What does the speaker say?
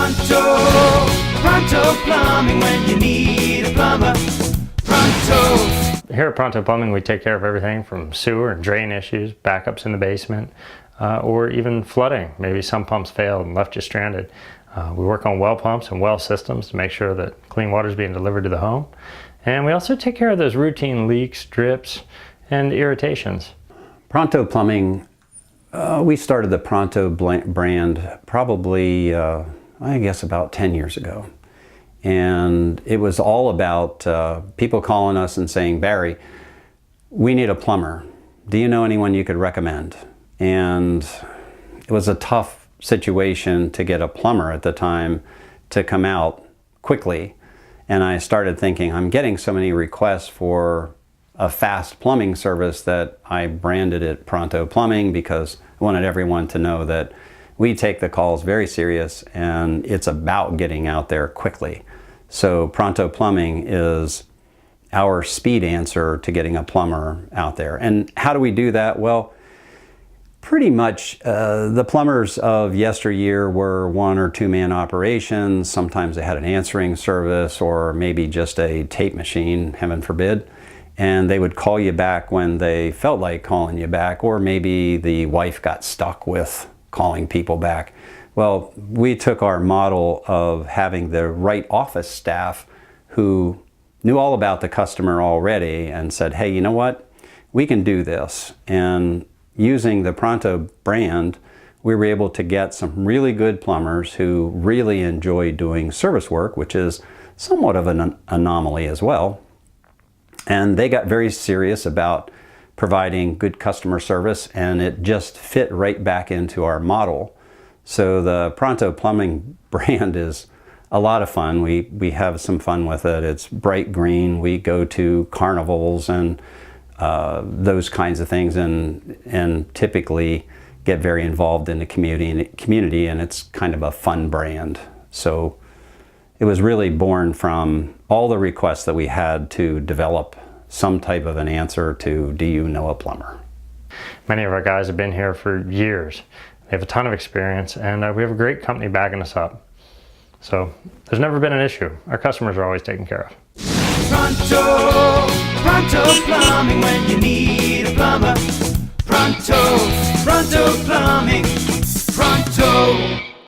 Pronto Plumbing, when you need a plumber. Pronto. Here at Pronto Plumbing, we take care of everything from sewer and drain issues, backups in the basement, or even flooding. Maybe some pumps failed and left you stranded. We work on well pumps and well systems to make sure that clean water is being delivered to the home. And we also take care of those routine leaks, drips, and irritations. Pronto Plumbing, we started the Pronto brand probably, I guess about 10 years ago. And it was all about people calling us and saying, Barry, we need a plumber. Do you know anyone you could recommend? And it was a tough situation to get a plumber at the time to come out quickly. And I started thinking, I'm getting so many requests for a fast plumbing service that I branded it Pronto Plumbing, because I wanted everyone to know that we take the calls very serious and it's about getting out there quickly. So Pronto Plumbing is our speed answer to getting a plumber out there. And how do we do that? Well, pretty much the plumbers of yesteryear were 1 or 2 man operations. Sometimes they had an answering service or maybe just a tape machine, heaven forbid. And they would call you back when they felt like calling you back, or maybe the wife got stuck with calling people back. Well, we took our model of having the right office staff who knew all about the customer already and said, hey, you know what? We can do this. And using the Pronto brand, we were able to get some really good plumbers who really enjoy doing service work, which is somewhat of an anomaly as well. And they got very serious about providing good customer service, and it just fit right back into our model. So the Pronto Plumbing brand is a lot of fun. We have some fun with it. It's bright green. We go to carnivals and those kinds of things, and typically get very involved in the community, and it's kind of a fun brand. So it was really born from all the requests that we had to develop some type of an answer to, do you know a plumber? Many of our guys have been here for years. They have a ton of experience, and we have a great company backing us up. So there's never been an issue. Our customers are always taken care of. Pronto Plumbing, when you need a plumber. Pronto Plumbing. Pronto.